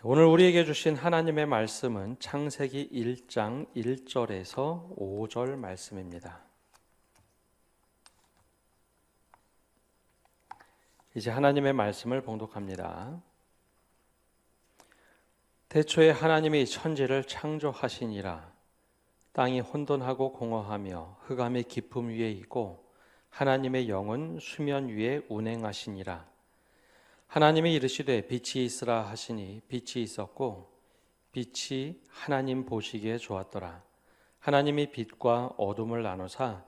오늘 우리에게 주신 하나님의 말씀은 창세기 1장 1절에서 5절 말씀입니다. 이제 하나님의 말씀을 봉독합니다. 태초에 하나님이 천지를 창조하시니라. 땅이 혼돈하고 공허하며 흑암의 깊음 위에 있고 하나님의 영은 수면 위에 운행하시니라. 하나님이 이르시되 빛이 있으라 하시니 빛이 있었고 빛이 하나님 보시기에 좋았더라. 하나님이 빛과 어둠을 나누사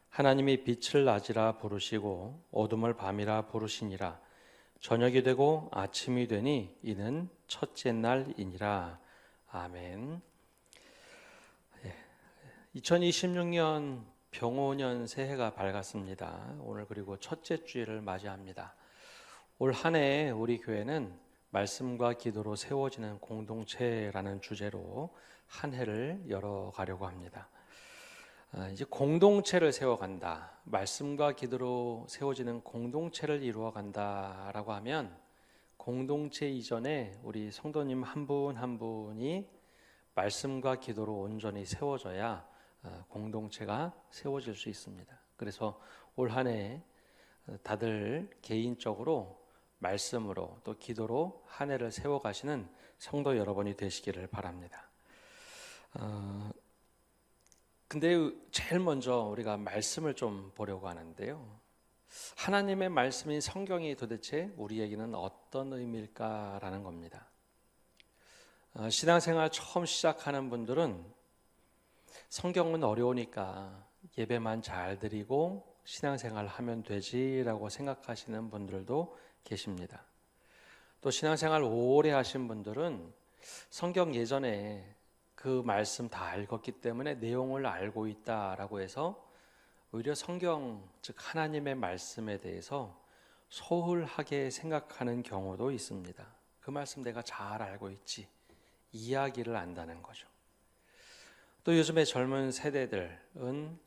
하나님이 빛을 낮이라 부르시고 어둠을 밤이라 부르시니라. 저녁이 되고 아침이 되니 이는 첫째 날이니라. 아멘. 2026년 병오년 새해가 밝았습니다. 오늘 그리고 첫째 주일을 맞이합니다. 올 한 해 우리 교회는 말씀과 기도로 세워지는 공동체라는 주제로 한 해를 열어가려고 합니다. 이제 공동체를 세워간다, 말씀과 기도로 세워지는 공동체를 이루어간다라고 하면 공동체 이전에 우리 성도님 한 분 한 분이 말씀과 기도로 온전히 세워져야 공동체가 세워질 수 있습니다. 그래서 올 한 해 다들 개인적으로 말씀으로 또 기도로 한 해를 세워가시는 성도 여러분이 되시기를 바랍니다. 근데 제일 먼저 우리가 말씀을 좀 보려고 하는데요. 하나님의 말씀인 성경이 도대체 우리에게는 어떤 의미일까라는 겁니다. 신앙생활 처음 시작하는 분들은 성경은 어려우니까 예배만 잘 드리고 신앙생활 하면 되지라고 생각하시는 분들도 계십니다. 또 신앙생활 오래 하신 분들은 성경 예전에 그 말씀 다 읽었기 때문에 내용을 알고 있다라고 해서 오히려 성경, 즉 하나님의 말씀에 대해서 소홀하게 생각하는 경우도 있습니다. 그 말씀 내가 잘 알고 있지, 이야기를 안다는 거죠. 또 요즘의 젊은 세대들은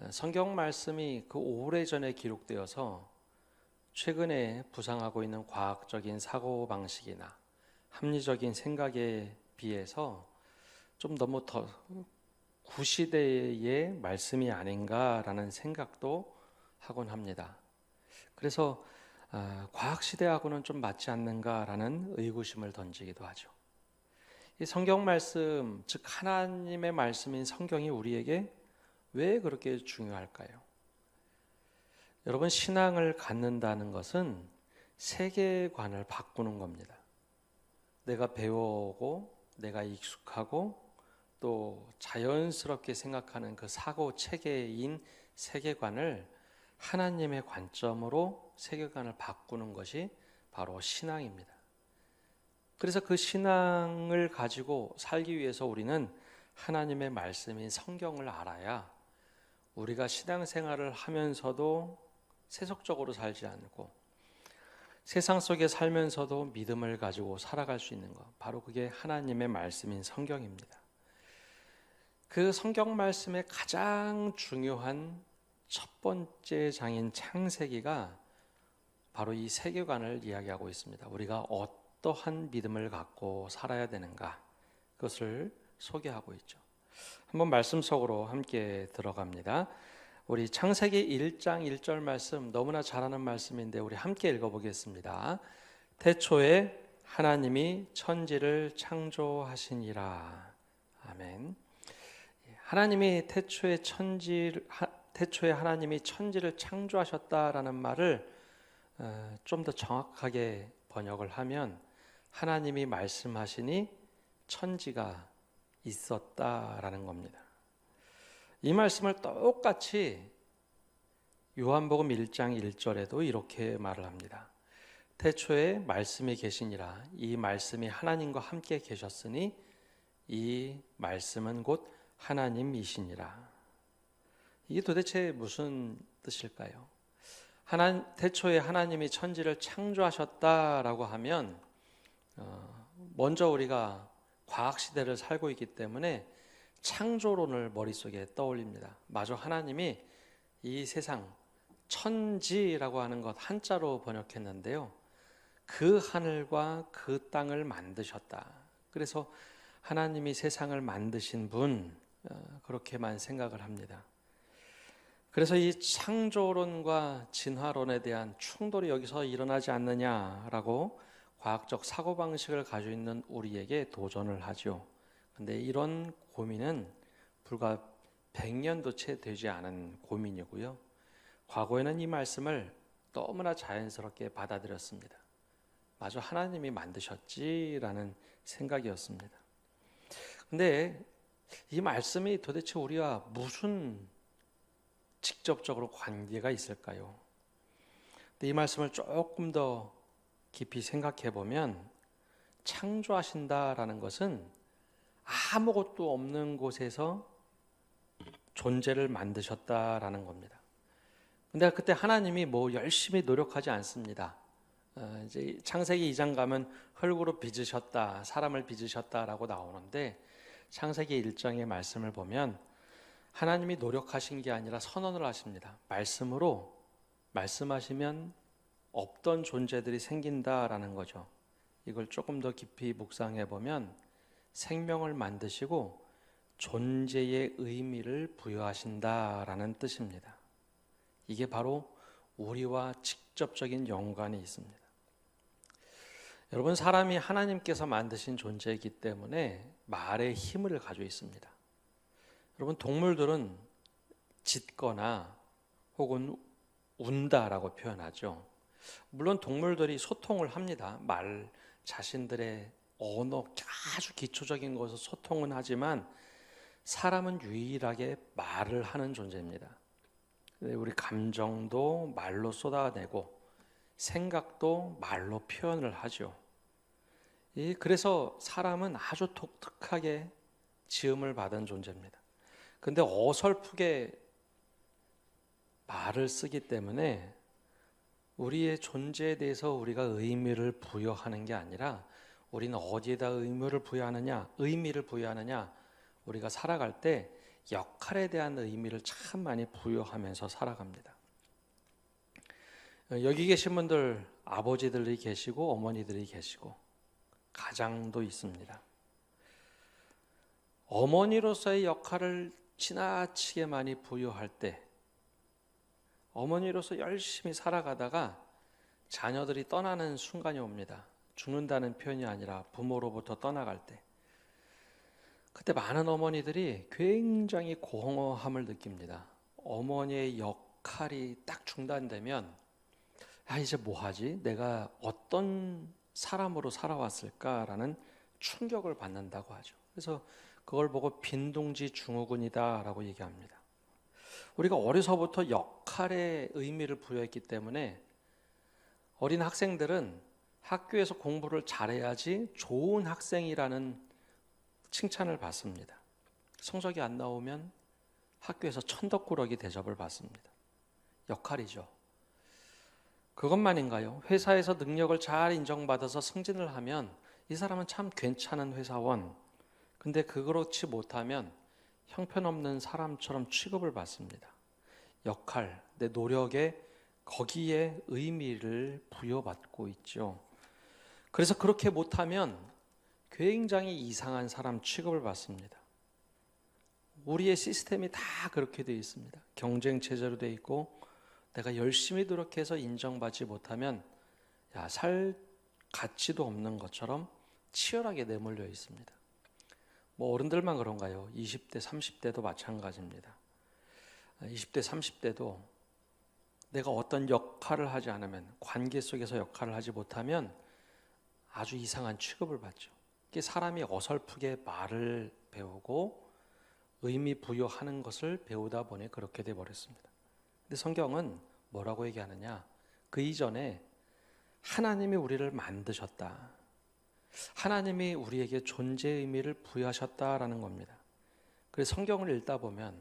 성경 말씀이 그 오래전에 기록되어서 최근에 부상하고 있는 과학적인 사고방식이나 합리적인 생각에 비해서 좀 너무 더 구시대의 말씀이 아닌가라는 생각도 하곤 합니다. 그래서 과학시대하고는 좀 맞지 않는가라는 의구심을 던지기도 하죠. 이 성경 말씀, 즉 하나님의 말씀인 성경이 우리에게 왜 그렇게 중요할까요? 여러분, 신앙을 갖는다는 것은 세계관을 바꾸는 겁니다. 내가 배워오고 내가 익숙하고 또 자연스럽게 생각하는 그 사고 체계인 세계관을 하나님의 관점으로 세계관을 바꾸는 것이 바로 신앙입니다. 그래서 그 신앙을 가지고 살기 위해서 우리는 하나님의 말씀인 성경을 알아야 우리가 신앙생활을 하면서도 세속적으로 살지 않고 세상 속에 살면서도 믿음을 가지고 살아갈 수 있는 것, 바로 그게 하나님의 말씀인 성경입니다. 그 성경 말씀의 가장 중요한 첫 번째 장인 창세기가 바로 이 세계관을 이야기하고 있습니다. 우리가 어떠한 믿음을 갖고 살아야 되는가, 그것을 소개하고 있죠. 한번 말씀 속으로 함께 들어갑니다. 우리 창세기 1장 1절 말씀, 너무나 잘 아는 말씀인데 우리 함께 읽어보겠습니다. 태초에 하나님이 천지를 창조하시니라. 아멘. 하나님이 태초에 하나님이 천지를 창조하셨다라는 말을 좀 더 정확하게 번역을 하면 하나님이 말씀하시니 천지가 있었다라는 겁니다. 이 말씀을 똑같이 요한복음 1장 1절에도 이렇게 말을 합니다. 태초에 말씀이 계시니라. 이 말씀이 하나님과 함께 계셨으니 이 말씀은 곧 하나님이시니라. 이게 도대체 무슨 뜻일까요? 태초에 하나님이 천지를 창조하셨다라고 하면 먼저 우리가 과학시대를 살고 있기 때문에 창조론을 머릿속에 떠올립니다. 마저 하나님이 이 세상, 천지라고 하는 것 한자로 번역했는데요. 그 하늘과 그 땅을 만드셨다. 그래서 하나님이 세상을 만드신 분, 그렇게만 생각을 합니다. 그래서 이 창조론과 진화론에 대한 충돌이 여기서 일어나지 않느냐라고 과학적 사고방식을 가지고 있는 우리에게 도전을 하죠. 근데 이런 고민은 불과 100년도 채 되지 않은 고민이고요. 과거에는 이 말씀을 너무나 자연스럽게 받아들였습니다. 마저 하나님이 만드셨지라는 생각이었습니다. 근데 이 말씀이 도대체 우리와 무슨 직접적으로 관계가 있을까요? 근데 이 말씀을 조금 더 깊이 생각해 보면 창조하신다라는 것은 아무것도 없는 곳에서 존재를 만드셨다라는 겁니다. 근데 그때 하나님이 뭐 열심히 노력하지 않습니다. 이제 창세기 2장 가면 흙으로 빚으셨다, 사람을 빚으셨다라고 나오는데 창세기 1장의 말씀을 보면 하나님이 노력하신 게 아니라 선언을 하십니다. 말씀으로 말씀하시면 없던 존재들이 생긴다라는 거죠. 이걸 조금 더 깊이 묵상해 보면 생명을 만드시고 존재의 의미를 부여하신다라는 뜻입니다. 이게 바로 우리와 직접적인 연관이 있습니다. 여러분, 사람이 하나님께서 만드신 존재이기 때문에 말의 힘을 가지고 있습니다. 여러분, 동물들은 짖거나 혹은 운다라고 표현하죠. 물론 동물들이 소통을 합니다. 자신들의 언어, 아주 기초적인 것을 소통은 하지만 사람은 유일하게 말을 하는 존재입니다. 우리 감정도 말로 쏟아내고 생각도 말로 표현을 하죠. 그래서 사람은 아주 독특하게 지음을 받은 존재입니다. 근데 어설프게 말을 쓰기 때문에 우리의 존재에 대해서 우리가 의미를 부여하는 게 아니라 우리는 어디에다 의미를 부여하느냐? 우리가 살아갈 때 역할에 대한 의미를 참 많이 부여하면서 살아갑니다. 여기 계신 분들 아버지들이 계시고 어머니들이 계시고 가장도 있습니다. 어머니로서의 역할을 지나치게 많이 부여할 때 어머니로서 열심히 살아가다가 자녀들이 떠나는 순간이 옵니다. 죽는다는 표현이 아니라 부모로부터 떠나갈 때, 그때 많은 어머니들이 굉장히 공허함을 느낍니다. 어머니의 역할이 딱 중단되면 이제 뭐 하지? 내가 어떤 사람으로 살아왔을까라는 충격을 받는다고 하죠. 그래서 그걸 보고 빈둥지 증후군이다라고 얘기합니다. 우리가 어려서부터 역할에 의미를 부여했기 때문에 어린 학생들은 학교에서 공부를 잘해야지 좋은 학생이라는 칭찬을 받습니다. 성적이 안 나오면 학교에서 천덕꾸러기 대접을 받습니다. 역할이죠. 그것만인가요? 회사에서 능력을 잘 인정받아서 승진을 하면 이 사람은 참 괜찮은 회사원, 근데 그렇지 못하면 형편없는 사람처럼 취급을 받습니다. 역할, 내 노력에 거기에 의미를 부여받고 있죠. 그래서 그렇게 못하면 굉장히 이상한 사람 취급을 받습니다. 우리의 시스템이 다 그렇게 되어 있습니다. 경쟁 체제로 되어 있고 내가 열심히 노력해서 인정받지 못하면 살 가치도 없는 것처럼 치열하게 내몰려 있습니다. 뭐 어른들만 그런가요? 20대, 30대도 마찬가지입니다. 20대, 30대도 내가 어떤 역할을 하지 않으면, 관계 속에서 역할을 하지 못하면 아주 이상한 취급을 받죠. 이게 사람이 어설프게 말을 배우고 의미 부여하는 것을 배우다 보니 그렇게 돼버렸습니다. 근데 성경은 뭐라고 얘기하느냐? 그 이전에 하나님이 우리를 만드셨다. 하나님이 우리에게 존재의 의미를 부여하셨다라는 겁니다. 그래서 성경을 읽다 보면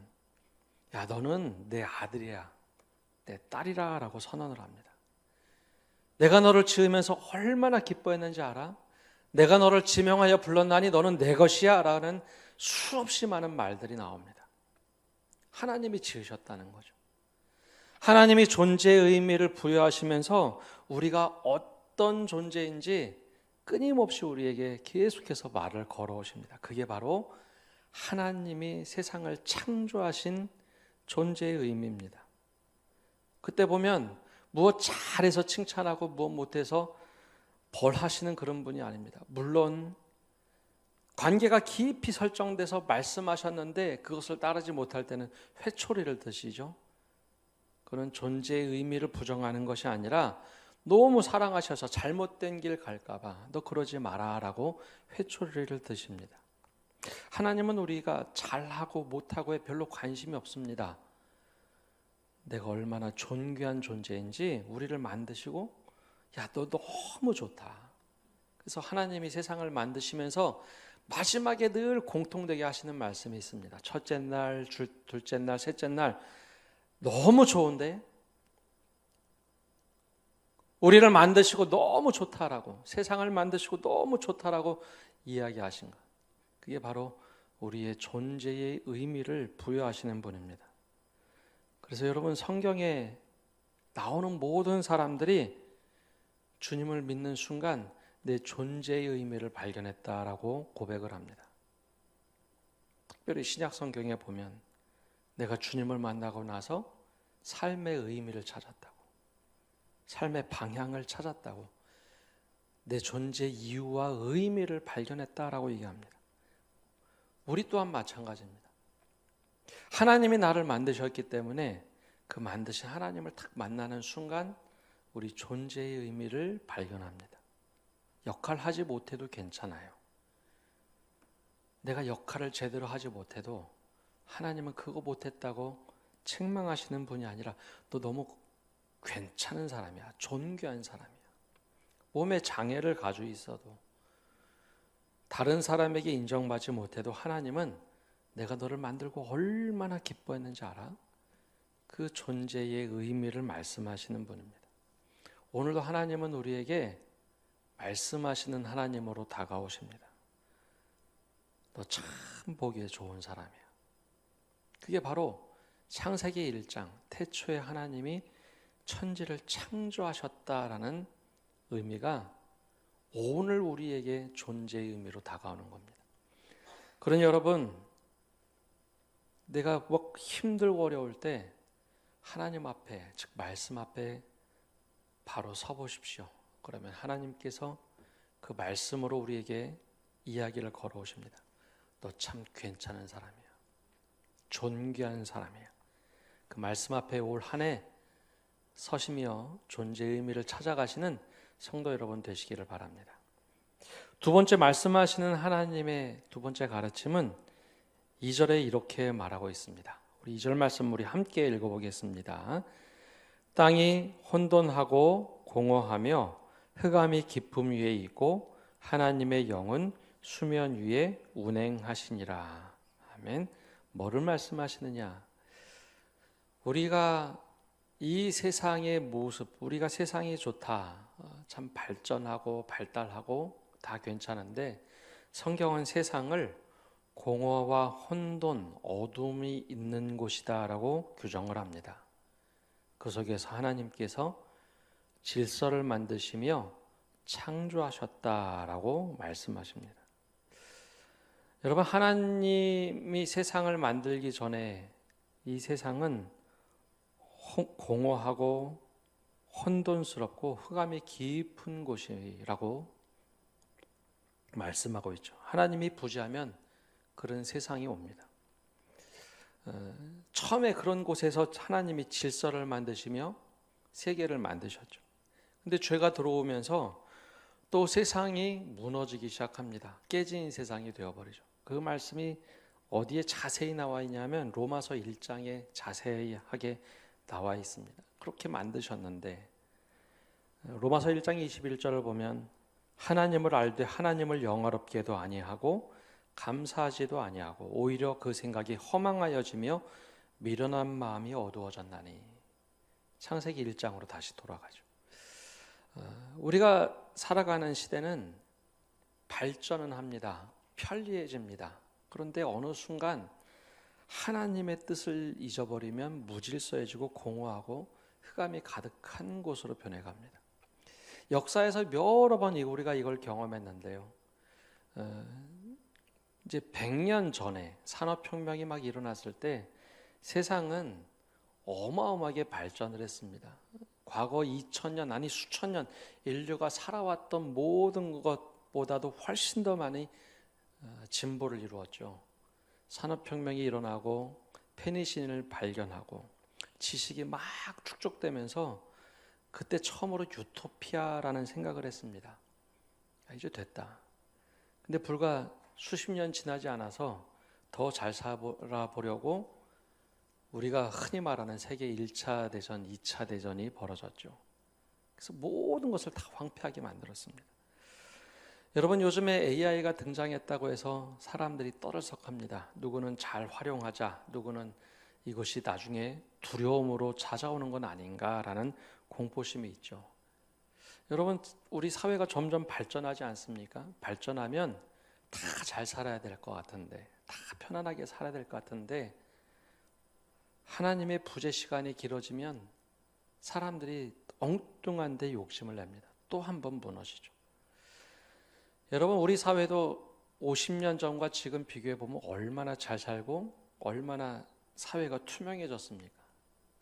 너는 내 아들이야, 내 딸이라 라고 선언을 합니다. 내가 너를 지으면서 얼마나 기뻐했는지 알아? 내가 너를 지명하여 불렀나니 너는 내 것이야 라는 수없이 많은 말들이 나옵니다. 하나님이 지으셨다는 거죠. 하나님이 존재의 의미를 부여하시면서 우리가 어떤 존재인지 끊임없이 우리에게 계속해서 말을 걸어오십니다. 그게 바로 하나님이 세상을 창조하신 존재의 의미입니다. 그때 보면 무엇 잘해서 칭찬하고 무엇 못해서 벌하시는 그런 분이 아닙니다. 물론 관계가 깊이 설정돼서 말씀하셨는데 그것을 따르지 못할 때는 회초리를 드시죠. 그런 존재의 의미를 부정하는 것이 아니라 너무 사랑하셔서 잘못된 길 갈까봐 너 그러지 마라 라고 회초리를 드십니다. 하나님은 우리가 잘하고 못하고에 별로 관심이 없습니다. 내가 얼마나 존귀한 존재인지 우리를 만드시고 야, 너 너무 좋다. 그래서 하나님이 세상을 만드시면서 마지막에 늘 공통되게 하시는 말씀이 있습니다. 첫째 날, 둘째 날, 셋째 날 너무 좋은데 우리를 만드시고 너무 좋다라고, 세상을 만드시고 너무 좋다라고 이야기하신 것. 그게 바로 우리의 존재의 의미를 부여하시는 분입니다. 그래서 여러분, 성경에 나오는 모든 사람들이 주님을 믿는 순간 내 존재의 의미를 발견했다라고 고백을 합니다. 특별히 신약 성경에 보면 내가 주님을 만나고 나서 삶의 의미를 찾았다고, 삶의 방향을 찾았다고, 내 존재 이유와 의미를 발견했다라고 얘기합니다. 우리 또한 마찬가지입니다. 하나님이 나를 만드셨기 때문에 그 만드신 하나님을 딱 만나는 순간 우리 존재의 의미를 발견합니다. 역할하지 못해도 괜찮아요. 내가 역할을 제대로 하지 못해도 하나님은 그거 못했다고 책망하시는 분이 아니라 너 너무 괜찮은 사람이야. 존귀한 사람이야. 몸에 장애를 가지고 있어도 다른 사람에게 인정받지 못해도 하나님은 내가 너를 만들고 얼마나 기뻐했는지 알아? 그 존재의 의미를 말씀하시는 분입니다. 오늘도 하나님은 우리에게 말씀하시는 하나님으로 다가오십니다. 너 참 보기에 좋은 사람이야. 그게 바로 창세기 1장 태초에 하나님이 천지를 창조하셨다라는 의미가 오늘 우리에게 존재의 의미로 다가오는 겁니다. 그러니 여러분, 내가 뭐 힘들고 어려울 때 하나님 앞에, 즉 말씀 앞에 바로 서보십시오. 그러면 하나님께서 그 말씀으로 우리에게 이야기를 걸어오십니다. 너 참 괜찮은 사람이야. 존귀한 사람이야. 그 말씀 앞에 올 한 해 서시며 존재의 의미를 찾아가시는 성도 여러분 되시기를 바랍니다. 두 번째 말씀하시는 하나님의 두 번째 가르침은 2절에 이렇게 말하고 있습니다. 우리 2절 말씀 우리 함께 읽어보겠습니다. 땅이 혼돈하고 공허하며 흑암이 깊음 위에 있고 하나님의 영은 수면 위에 운행하시니라. 아멘. 뭐를 말씀하시느냐? 우리가 이 세상의 모습, 우리가 세상이 좋다, 참 발전하고 발달하고 다 괜찮은데 성경은 세상을 공허와 혼돈, 어둠이 있는 곳이다라고 규정을 합니다. 그 속에서 하나님께서 질서를 만드시며 창조하셨다라고 말씀하십니다. 여러분, 하나님이 세상을 만들기 전에 이 세상은 공허하고 혼돈스럽고 흑암이 깊은 곳이라고 말씀하고 있죠. 하나님이 부지하면 그런 세상이 옵니다. 처음에 그런 곳에서 하나님이 질서를 만드시며 세계를 만드셨죠. 근데 죄가 들어오면서 또 세상이 무너지기 시작합니다. 깨진 세상이 되어버리죠. 그 말씀이 어디에 자세히 나와 있냐면 로마서 1장에 자세하게 나와 있습니다. 그렇게 만드셨는데 로마서 1장 21절을 보면 하나님을 알되 하나님을 영화롭게도 아니하고 감사하지도 아니하고 오히려 그 생각이 허망하여지며 미련한 마음이 어두워졌나니. 창세기 1장으로 다시 돌아가죠. 우리가 살아가는 시대는 발전은 합니다. 편리해집니다. 그런데 어느 순간 하나님의 뜻을 잊어버리면 무질서해지고 공허하고 흑암이 가득한 곳으로 변해갑니다. 역사에서 여러 번 우리가 이걸 경험했는데요. 이제 100년 전에 산업혁명이 막 일어났을 때 세상은 어마어마하게 발전을 했습니다. 과거 2000년 아니 수천 년 인류가 살아왔던 모든 것보다도 훨씬 더 많이 진보를 이루었죠. 산업혁명이 일어나고 페니실린을 발견하고 지식이 막 축적되면서 그때 처음으로 유토피아라는 생각을 했습니다. 이제 됐다. 근데 불과 수십 년 지나지 않아서 더 잘 살아보려고 우리가 흔히 말하는 세계 1차 대전, 2차 대전이 벌어졌죠. 그래서 모든 것을 다 황폐하게 만들었습니다. 여러분, 요즘에 AI가 등장했다고 해서 사람들이 떠들썩합니다. 누구는 잘 활용하자, 누구는 이것이 나중에 두려움으로 찾아오는 건 아닌가라는 공포심이 있죠. 여러분, 우리 사회가 점점 발전하지 않습니까? 발전하면 다 잘 살아야 될 것 같은데, 다 편안하게 살아야 될 것 같은데, 하나님의 부재 시간이 길어지면 사람들이 엉뚱한 데 욕심을 냅니다. 또 한 번 무너지죠. 여러분, 우리 사회도 50년 전과 지금 비교해 보면 얼마나 잘 살고 얼마나 사회가 투명해졌습니까?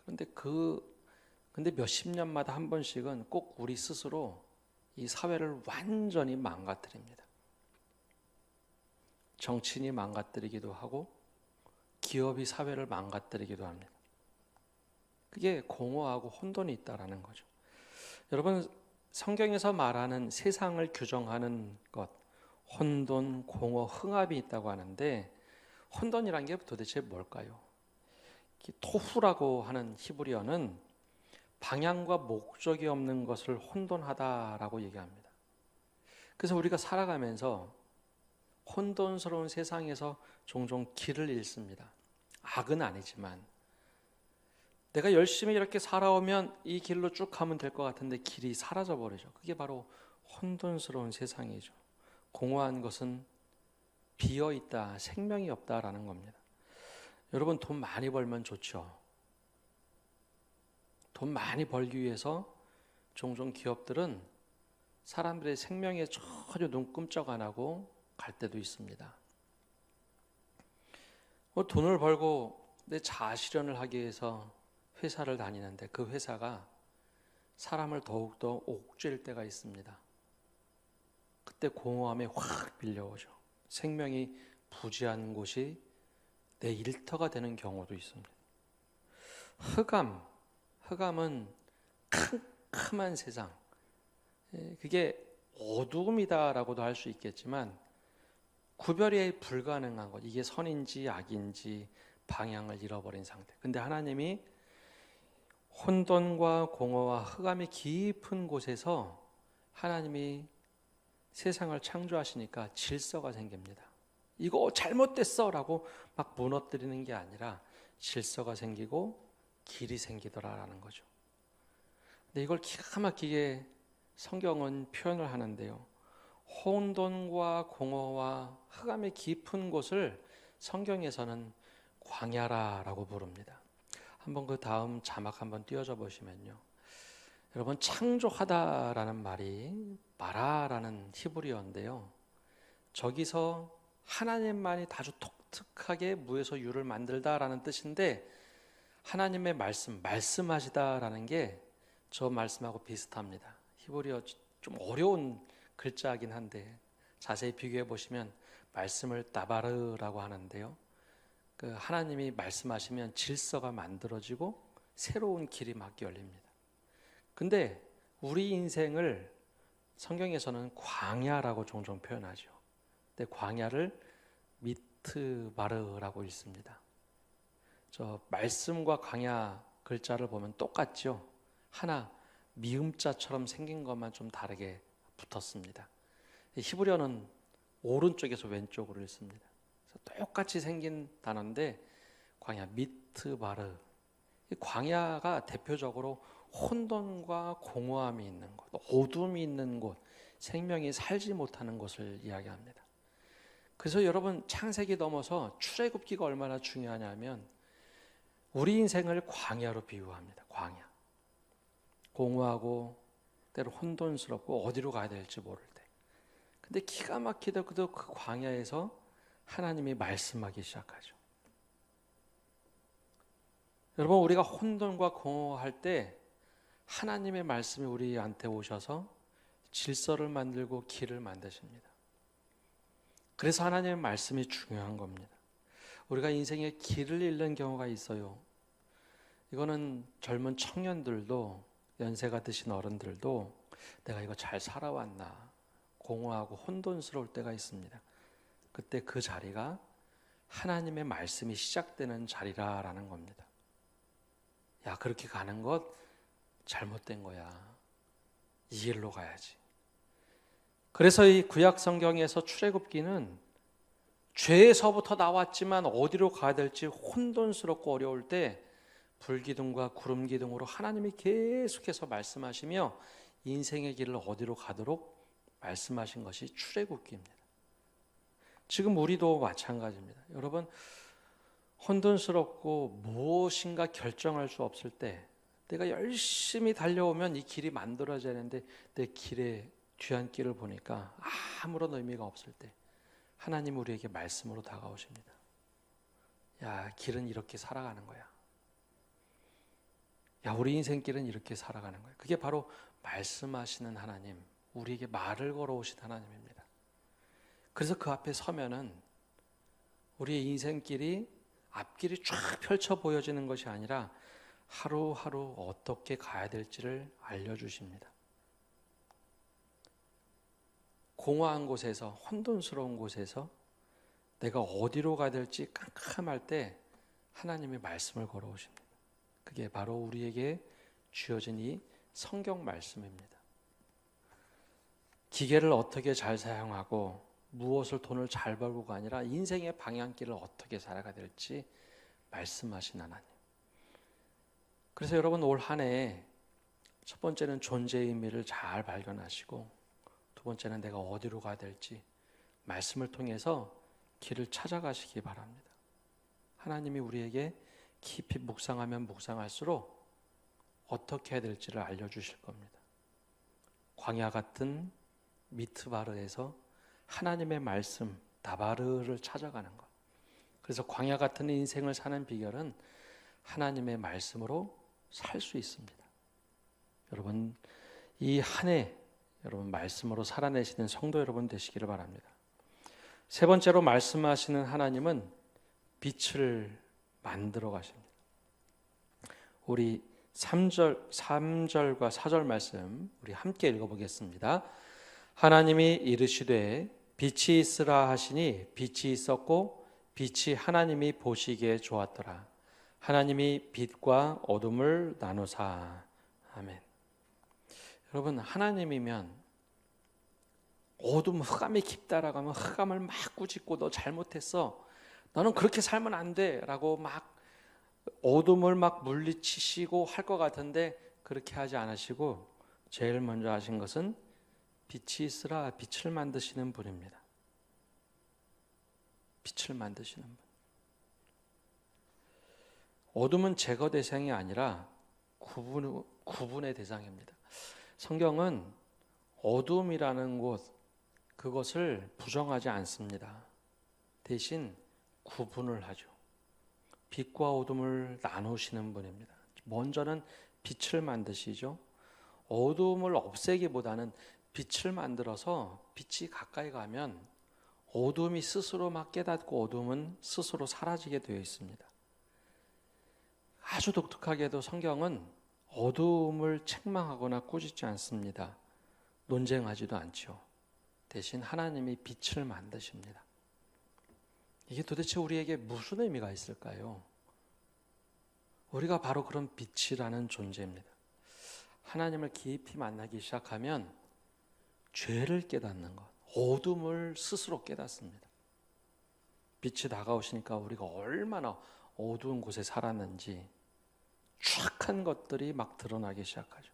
근데 몇십 년마다 한 번씩은 꼭 우리 스스로 이 사회를 완전히 망가뜨립니다. 정치인이 망가뜨리기도 하고 기업이 사회를 망가뜨리기도 합니다. 그게 공허하고 혼돈이 있다라는 거죠. 여러분, 성경에서 말하는 세상을 규정하는 것, 혼돈, 공허, 흥합이 있다고 하는데 혼돈이란 게 도대체 뭘까요? 토후라고 하는 히브리어는 방향과 목적이 없는 것을 혼돈하다라고 얘기합니다. 그래서 우리가 살아가면서 혼돈스러운 세상에서 종종 길을 잃습니다. 악은 아니지만 내가 열심히 이렇게 살아오면 이 길로 쭉 가면 될 것 같은데 길이 사라져 버리죠. 그게 바로 혼돈스러운 세상이죠. 공허한 것은 비어 있다, 생명이 없다라는 겁니다. 여러분, 돈 많이 벌면 좋죠. 돈 많이 벌기 위해서 종종 기업들은 사람들의 생명에 전혀 눈 끔쩍 안 하고 갈 때도 있습니다. 돈을 벌고 내 자아 실현을 하기 위해서 회사를 다니는데 그 회사가 사람을 더욱더 옥죄일 때가 있습니다. 그때 공허함이 확 밀려오죠. 생명이 부재한 곳이 내 일터가 되는 경우도 있습니다. 흑암은 캄캄한 세상, 그게 어두움이다라고도 할 수 있겠지만 구별이 불가능한 것, 이게 선인지 악인지 방향을 잃어버린 상태. 근데 하나님이 혼돈과 공허와 흑암이 깊은 곳에서 하나님이 세상을 창조하시니까 질서가 생깁니다. 이거 잘못됐어 라고 막 무너뜨리는 게 아니라 질서가 생기고 길이 생기더라라는 거죠. 근데 이걸 기가 막히게 성경은 표현을 하는데요. 혼돈과 공허와 흑암의 깊은 곳을 성경에서는 광야라라고 부릅니다. 한번 그 다음 자막 한번 띄워줘 보시면요. 여러분, 창조하다라는 말이 마라라는 히브리어인데요. 저기서 하나님만이 아주 독특하게 무에서 유를 만들다라는 뜻인데 하나님의 말씀하시다라는 게 저 말씀하고 비슷합니다. 히브리어 좀 어려운 글자이긴 한데 자세히 비교해 보시면 말씀을 다바르라고 하는데요. 그 하나님이 말씀하시면 질서가 만들어지고 새로운 길이 막 열립니다. 근데 우리 인생을 성경에서는 광야라고 종종 표현하죠. 근데 광야를 미트바르라고 읽습니다. 저 말씀과 광야 글자를 보면 똑같죠. 하나 미음자처럼 생긴 것만 좀 다르게 붙었습니다. 히브리어는 오른쪽에서 왼쪽으로 읽습니다. 그래서 똑같이 생긴 단어인데 광야 미트바르. 이 광야가 대표적으로 혼돈과 공허함이 있는 곳, 어둠이 있는 곳, 생명이 살지 못하는 곳을 이야기합니다. 그래서 여러분, 창세기 넘어서 출애굽기가 얼마나 중요하냐면 우리 인생을 광야로 비유합니다. 광야. 공허하고 때로 혼돈스럽고 어디로 가야 될지 모를 때. 근데 기가 막히게도 그 광야에서 하나님이 말씀하기 시작하죠. 여러분, 우리가 혼돈과 공허할 때 하나님의 말씀이 우리한테 오셔서 질서를 만들고 길을 만드십니다. 그래서 하나님의 말씀이 중요한 겁니다. 우리가 인생의 길을 잃는 경우가 있어요. 이거는 젊은 청년들도 연세가 드신 어른들도 내가 이거 잘 살아왔나 공허하고 혼돈스러울 때가 있습니다. 그때 그 자리가 하나님의 말씀이 시작되는 자리라라는 겁니다. 야, 그렇게 가는 것 잘못된 거야. 이 길로 가야지. 그래서 이 구약 성경에서 출애굽기는 죄에서부터 나왔지만 어디로 가야 될지 혼돈스럽고 어려울 때 불기둥과 구름기둥으로 하나님이 계속해서 말씀하시며 인생의 길을 어디로 가도록 말씀하신 것이 출애굽기입니다. 지금 우리도 마찬가지입니다. 여러분, 혼돈스럽고 무엇인가 결정할 수 없을 때 내가 열심히 달려오면 이 길이 만들어져야 되는데 내 길의 뒤안길을 보니까 아무런 의미가 없을 때 하나님 우리에게 말씀으로 다가오십니다. 야, 길은 이렇게 살아가는 거야. 야, 우리 인생길은 이렇게 살아가는 거야. 그게 바로 말씀하시는 하나님, 우리에게 말을 걸어오신 하나님입니다. 그래서 그 앞에 서면은 우리의 인생길이 앞길이 쫙 펼쳐 보여지는 것이 아니라 하루하루 어떻게 가야 될지를 알려주십니다. 공허한 곳에서, 혼돈스러운 곳에서 내가 어디로 가야 될지 깜깜할 때 하나님의 말씀을 걸어오십니다. 그게 바로 우리에게 주어진 이 성경 말씀입니다. 기계를 어떻게 잘 사용하고 무엇을 돈을 잘 벌고가 아니라 인생의 방향길을 어떻게 살아가야 될지 말씀하신 하나님. 그래서 여러분, 올 한 해 첫 번째는 존재의 의미를 잘 발견하시고, 두 번째는 내가 어디로 가야 될지 말씀을 통해서 길을 찾아가시기 바랍니다. 하나님이 우리에게 깊이 묵상하면 묵상할수록 어떻게 해야 될지를 알려주실 겁니다. 광야 같은 미트바르에서 하나님의 말씀 다바르를 찾아가는 것. 그래서 광야 같은 인생을 사는 비결은 하나님의 말씀으로 살 수 있습니다. 여러분, 이 한 해 여러분 말씀으로 살아내시는 성도 여러분 되시기를 바랍니다. 세 번째로 말씀하시는 하나님은 빛을 만들어 가십니다. 우리 3절과 4절 말씀 우리 함께 읽어보겠습니다. 하나님이 이르시되 빛이 있으라 하시니 빛이 있었고 빛이 하나님이 보시기에 좋았더라. 하나님이 빛과 어둠을 나누사. 아멘. 여러분, 하나님이면 어둠 흑암이 깊다라고 하면 흑암을 막 꾸짖고 너 잘못했어, 너는 그렇게 살면 안 돼 라고 막 어둠을 막 물리치시고 할 것 같은데 그렇게 하지 않으시고 제일 먼저 하신 것은 빛이 있으라 빛을 만드시는 분입니다. 빛을 만드시는 분. 어둠은 제거 대상이 아니라 구분의 대상입니다. 성경은 어둠이라는 곳, 그것을 부정하지 않습니다. 대신 구분을 하죠. 빛과 어둠을 나누시는 분입니다. 먼저는 빛을 만드시죠. 어둠을 없애기보다는 빛을 만들어서 빛이 가까이 가면 어둠이 스스로 막 깨닫고 어둠은 스스로 사라지게 되어 있습니다. 아주 독특하게도 성경은 어둠을 책망하거나 꾸짖지 않습니다. 논쟁하지도 않죠. 대신 하나님이 빛을 만드십니다. 이게 도대체 우리에게 무슨 의미가 있을까요? 우리가 바로 그런 빛이라는 존재입니다. 하나님을 깊이 만나기 시작하면 죄를 깨닫는 것, 어둠을 스스로 깨닫습니다. 빛이 다가오시니까 우리가 얼마나 어두운 곳에 살았는지 추악한 것들이 막 드러나기 시작하죠.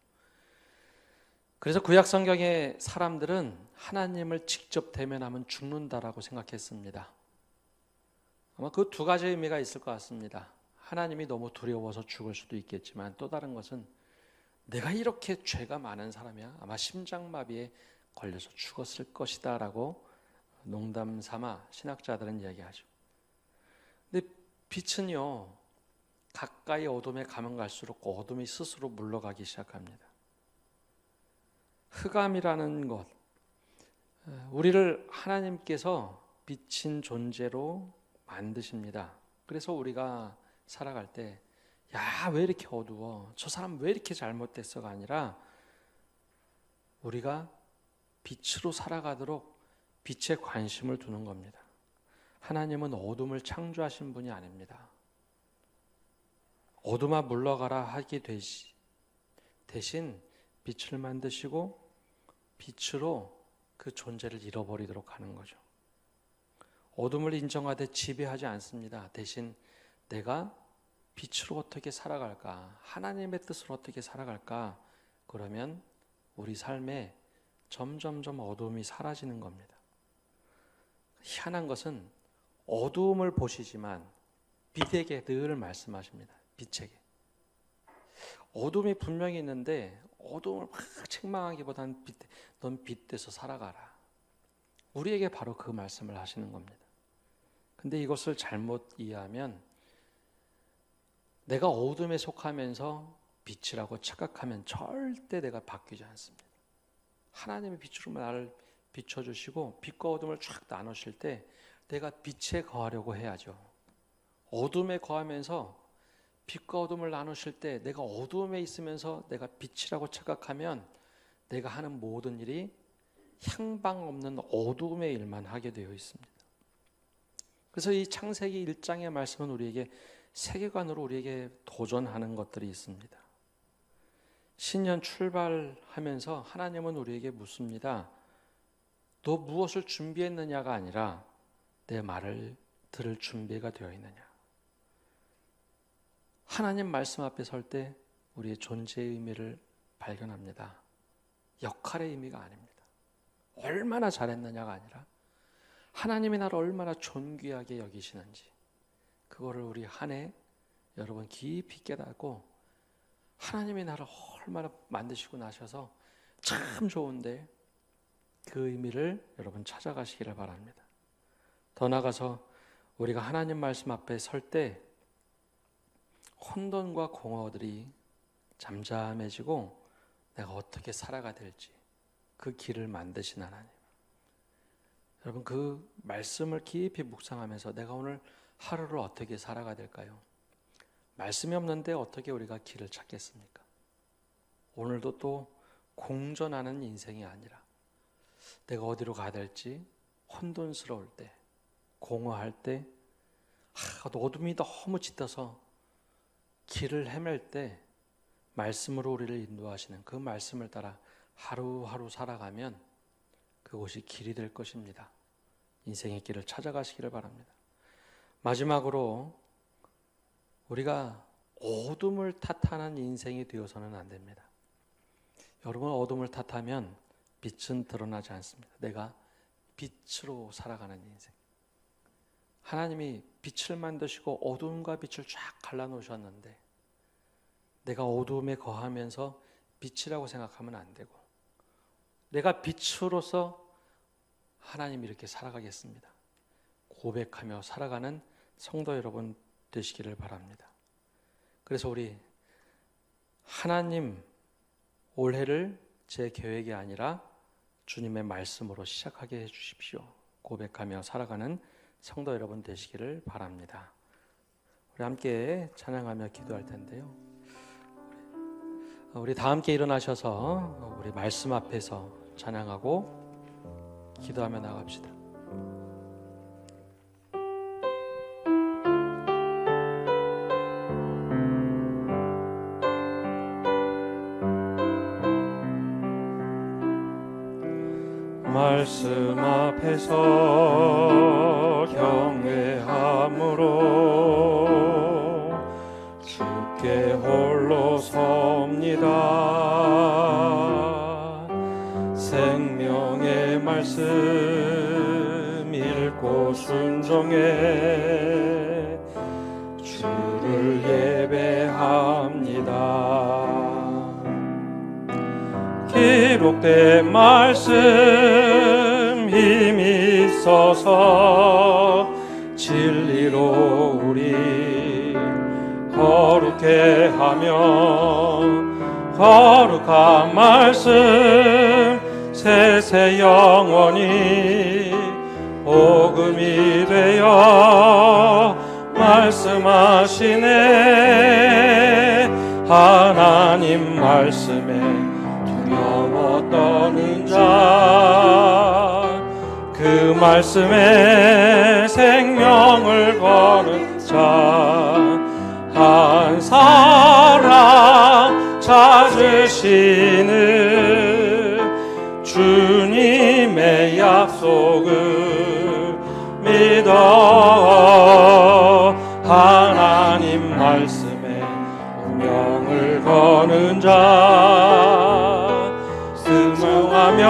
그래서 구약 성경의 사람들은 하나님을 직접 대면하면 죽는다라고 생각했습니다. 아마 그 두 가지 의미가 있을 것 같습니다. 하나님이 너무 두려워서 죽을 수도 있겠지만 또 다른 것은 내가 이렇게 죄가 많은 사람이야? 아마 심장마비에 걸려서 죽었을 것이다 라고 농담 삼아 신학자들은 이야기하죠. 근데 빛은요, 가까이 어둠에 가면 갈수록 어둠이 스스로 물러가기 시작합니다. 흑암이라는 것, 우리를 하나님께서 빛인 존재로 만드십니다. 그래서 우리가 살아갈 때 야, 왜 이렇게 어두워? 저 사람 왜 이렇게 잘못됐어가 아니라 우리가 빛으로 살아가도록 빛에 관심을 두는 겁니다. 하나님은 어둠을 창조하신 분이 아닙니다. 어둠아 물러가라 하기 대신 빛을 만드시고 빛으로 그 존재를 잃어버리도록 하는 거죠. 어둠을 인정하되 지배하지 않습니다. 대신 내가 빛으로 어떻게 살아갈까? 하나님의 뜻으로 어떻게 살아갈까? 그러면 우리 삶에 점점점 어둠이 사라지는 겁니다. 희한한 것은 어두움을 보시지만 빛에게 늘 말씀하십니다. 빛에게. 어둠이 분명히 있는데 어둠을 막 책망하기보다는 넌 빛에서 살아가라. 우리에게 바로 그 말씀을 하시는 겁니다. 근데 이것을 잘못 이해하면 내가 어둠에 속하면서 빛이라고 착각하면 절대 내가 바뀌지 않습니다. 하나님의 빛으로 나를 비춰주시고 빛과 어둠을 쫙 나누실 때 내가 빛에 거하려고 해야죠. 어둠에 거하면서 빛과 어둠을 나누실 때 내가 어둠에 있으면서 내가 빛이라고 착각하면 내가 하는 모든 일이 향방 없는 어둠의 일만 하게 되어 있습니다. 그래서 이 창세기 1장의 말씀은 우리에게 세계관으로 우리에게 도전하는 것들이 있습니다. 신년 출발하면서 하나님은 우리에게 묻습니다. 너 무엇을 준비했느냐가 아니라 내 말을 들을 준비가 되어 있느냐. 하나님 말씀 앞에 설 때 우리의 존재의 의미를 발견합니다. 역할의 의미가 아닙니다. 얼마나 잘했느냐가 아니라 하나님이 나를 얼마나 존귀하게 여기시는지 그거를 우리 한 해 여러분 깊이 깨닫고 하나님이 나를 얼마나 만드시고 나셔서 참 좋은데 그 의미를 여러분 찾아가시기를 바랍니다. 더 나아가서 우리가 하나님 말씀 앞에 설 때 혼돈과 공허들이 잠잠해지고 내가 어떻게 살아가야 될지 그 길을 만드신 하나님. 여러분 그 말씀을 깊이 묵상하면서 내가 오늘 하루를 어떻게 살아가야 될까요? 말씀이 없는데 어떻게 우리가 길을 찾겠습니까? 오늘도 또 공전하는 인생이 아니라 내가 어디로 가야 될지 혼돈스러울 때, 공허할 때, 어둠이 너무 짙어서 길을 헤맬 때 말씀으로 우리를 인도하시는 그 말씀을 따라 하루하루 살아가면 그곳이 길이 될 것입니다. 인생의 길을 찾아가시기를 바랍니다. 마지막으로 우리가 어둠을 탓하는 인생이 되어서는 안 됩니다. 여러분 어둠을 탓하면 빛은 드러나지 않습니다. 내가 빛으로 살아가는 인생. 하나님이 빛을 만드시고 어둠과 빛을 쫙 갈라놓으셨는데 내가 어둠에 거하면서 빛이라고 생각하면 안 되고 내가 빛으로서 하나님 이렇게 살아가겠습니다. 고백하며 살아가는 성도 여러분 되시기를 바랍니다. 그래서 우리 하나님 올해를 제 계획이 아니라 주님의 말씀으로 시작하게 해주십시오. 고백하며 살아가는 성도 여러분 되시기를 바랍니다. 우리 함께 찬양하며 기도할 텐데요. 우리 다 함께 일어나셔서 우리 말씀 앞에서 찬양하고 기도하며 나갑시다. 말씀 앞에서 경외함으로 주께 홀로 섭니다. 생명의 말씀 읽고 순종해 주를 예배합니다. 기록된 말씀 힘이 있어서 진리로 우리 거룩해 하며 거룩한 말씀 세세 영원히 복음이 되어 말씀하시네. 하나님 말씀에 두려워 떠는 자, 그 말씀에 생명을 거는 자, 한 사람 찾으시는 주님의 약속을 믿어. 하나님 말씀에 운명을 거는 자, 순종하며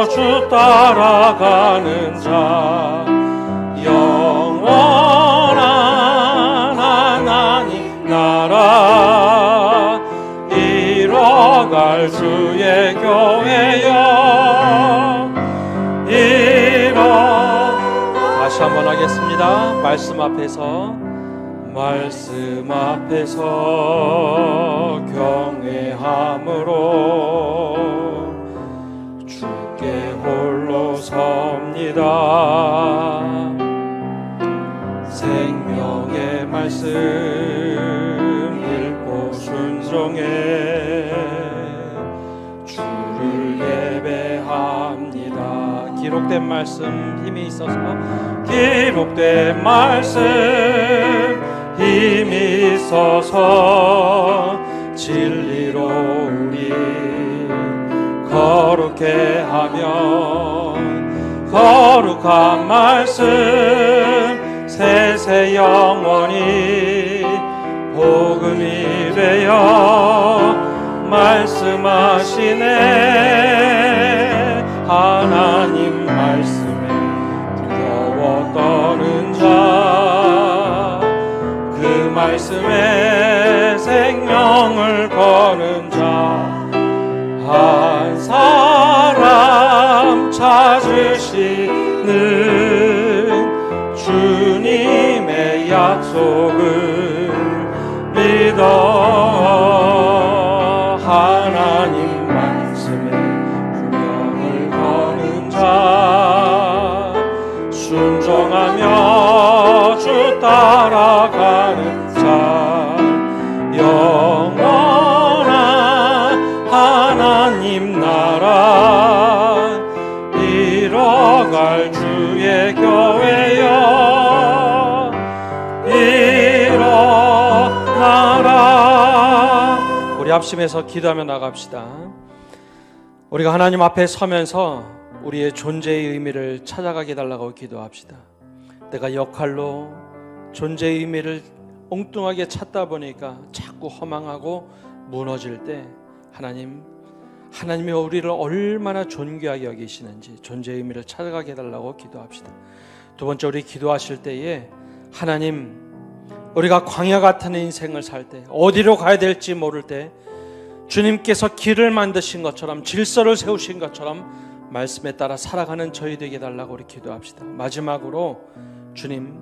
주 따라가는 자, 영원한 하나님 나라 이뤄갈 주의 교회여 다시 한번 하겠습니다. 말씀 앞에서 경외함으로 주께 홀로 섭니다. 생명의 말씀 읽고 순종해 주를 예배합니다. 기록된 말씀 힘이 있어서 기록된 말씀 힘이 있어서 진리로 우리 거룩해 하며 거룩한 말씀 세세 영원히 복음이 되어 말씀하시네. 하나님 말씀에 두려워 떠는 자, 그 말씀에 생명을 거는 자, 한 사람 찾으시는 주님의 약속을 믿어. 하나님 말씀에 운명을 거는 자, 순종하며 주 따라가는 자, 영원한 하나님 나라 이뤄갈 주의 교회여 일어나라. 우리 합심해서 기도하며 나갑시다. 우리가 하나님 앞에 서면서 우리의 존재의 의미를 찾아가게 해달라고 기도합시다. 내가 역할로 존재의 의미를 엉뚱하게 찾다 보니까 자꾸 허망하고 무너질 때 하나님이 우리를 얼마나 존귀하게 여기시는지 존재의 의미를 찾아가게 해달라고 기도합시다. 두 번째, 우리 기도하실 때에 하나님, 우리가 광야 같은 인생을 살 때, 어디로 가야 될지 모를 때 주님께서 길을 만드신 것처럼, 질서를 세우신 것처럼 말씀에 따라 살아가는 저희 되게 해달라고 우리 기도합시다. 마지막으로, 주님,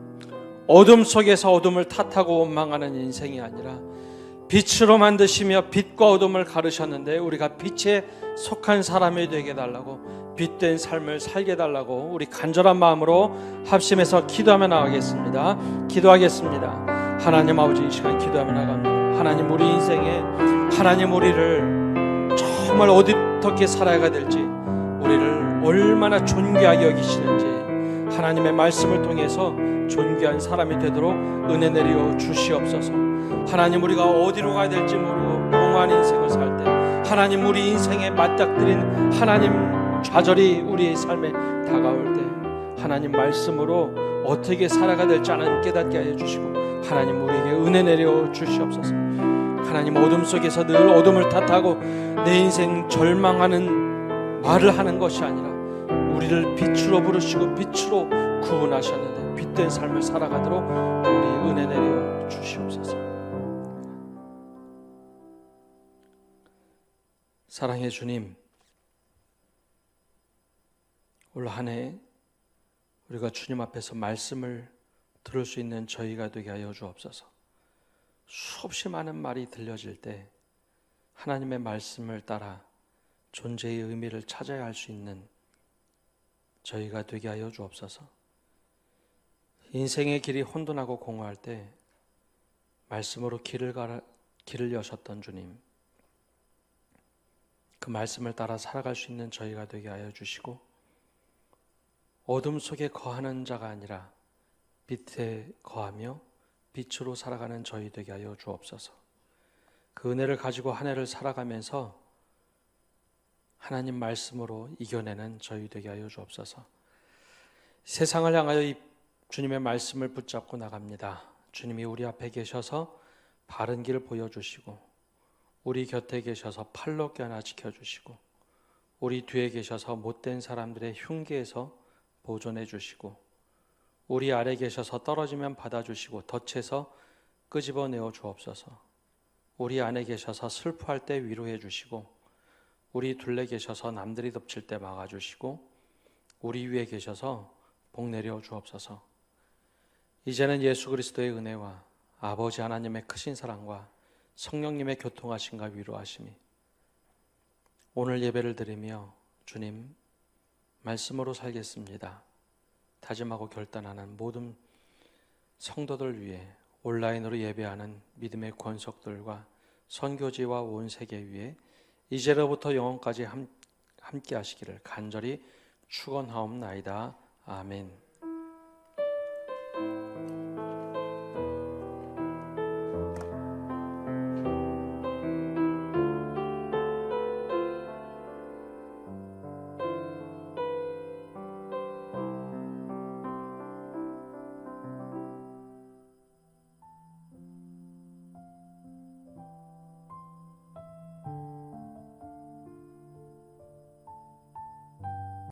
어둠 속에서 어둠을 탓하고 원망하는 인생이 아니라 빛으로 만드시며 빛과 어둠을 가르셨는데 우리가 빛에 속한 사람이 되게 해달라고, 빛된 삶을 살게 해달라고 우리 간절한 마음으로 합심해서 기도하며 나가겠습니다. 기도하겠습니다. 하나님 아버지, 이 시간 기도하며 나갑니다. 하나님, 우리 인생에 하나님 우리를 정말 어떻게 살아야 될지, 우리를 얼마나 존귀하게 여기시는지 하나님의 말씀을 통해서 존귀한 사람이 되도록 은혜 내려 주시옵소서. 하나님, 우리가 어디로 가야 될지 모르고 멍한 인생을 살 때 하나님, 우리 인생에 맞닥뜨린 하나님 좌절이 우리의 삶에 다가올 때 하나님 말씀으로 어떻게 살아가야 될지 하나님 깨닫게 하여 주시고 하나님 우리에게 은혜 내려 주시옵소서. 하나님, 어둠 속에서 늘 어둠을 탓하고 내 인생 절망하는 말을 하는 것이 아니라 우리를 빛으로 부르시고 빛으로 구원하셨는데 빛된 삶을 살아가도록 우리 은혜 내려 주시옵소서. 사랑의 주님, 올 한 해 우리가 주님 앞에서 말씀을 들을 수 있는 저희가 되게 하여 주옵소서. 수없이 많은 말이 들려질 때 하나님의 말씀을 따라 존재의 의미를 찾아야 할 수 있는 저희가 되게 하여 주옵소서. 인생의 길이 혼돈하고 공허할 때 말씀으로 길을 여셨던 주님, 그 말씀을 따라 살아갈 수 있는 저희가 되게 하여 주시고, 어둠 속에 거하는 자가 아니라 빛에 거하며 빛으로 살아가는 저희 되게 하여 주옵소서. 그 은혜를 가지고 한 해를 살아가면서 하나님 말씀으로 이겨내는 저희 되게 하여 주옵소서. 세상을 향하여 이 주님의 말씀을 붙잡고 나갑니다. 주님이 우리 앞에 계셔서 바른 길을 보여주시고, 우리 곁에 계셔서 팔로 껴안아 지켜주시고, 우리 뒤에 계셔서 못된 사람들의 흉계에서 보존해 주시고, 우리 아래 계셔서 떨어지면 받아주시고 덫에서 끄집어내어 주옵소서. 우리 안에 계셔서 슬퍼할 때 위로해 주시고, 우리 둘레 계셔서 남들이 덮칠 때 막아주시고, 우리 위에 계셔서 복 내려 주옵소서. 이제는 예수 그리스도의 은혜와 아버지 하나님의 크신 사랑과 성령님의 교통하심과 위로하심이 오늘 예배를 드리며 주님 말씀으로 살겠습니다 다짐하고 결단하는 모든 성도들 위해 온라인으로 예배하는 믿음의 권속들과 선교지와 온 세계 위에 이제로부터 영원까지 함께 하시기를 간절히 축원하옵나이다. 아멘.